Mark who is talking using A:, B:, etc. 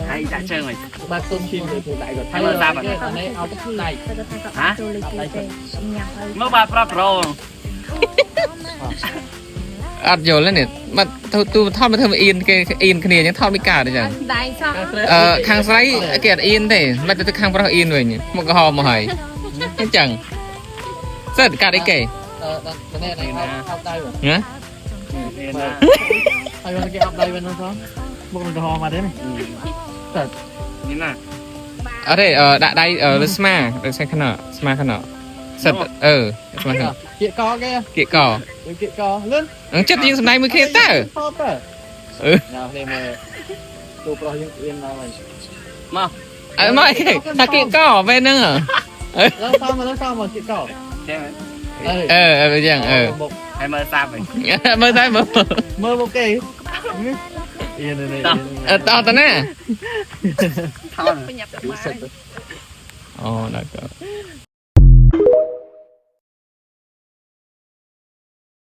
A: hay đã chơi mày
B: ba tôm chim rồi phụ đại rồi
A: hay mà ra mà
B: anh ấy ao cái này
A: hả mới ba pro
C: អត់យល់ទេនេះមកទូថតមកធ្វើអ៊ីនគេអ៊ីនគ្នាអញ្ចឹងថតមិនកើតទេចឹង
D: ដៃសោះ
C: ខាងស្រីគេអត់អ៊ីនទេមកទៅខាងប្រុសអ៊ីនវិញមកកំហមកហើយអញ្ចឹងសិតកាត់អីគេ
B: này ao đây rồi
C: ណា
B: ai bên cái ao đây bên nó có một mình hò mà đấy này
A: như nào
C: អត់ទេដាក់ដៃលើស្មាដូចស្មាខ្នោសិតស្មាខ្នោ
B: kia co kia
C: គៀកក
B: kia co lên
C: ចិត្តយើងសំដែងមួយគ្នាតើ
B: top à nào thì mà tụi pro những yên nào rồi
A: មក
C: អើមកអីគេថាគៀកកពេលហ្នឹង
B: nó sao mà kia co
A: ចេះ
C: អឺយ៉ាង
A: hay mơ sao mày
C: មើលតែមើល
B: mơ một cái yên này này
C: តោះតាណា
A: thôi
D: បញ្ញាប់ទៅ
C: អូដល់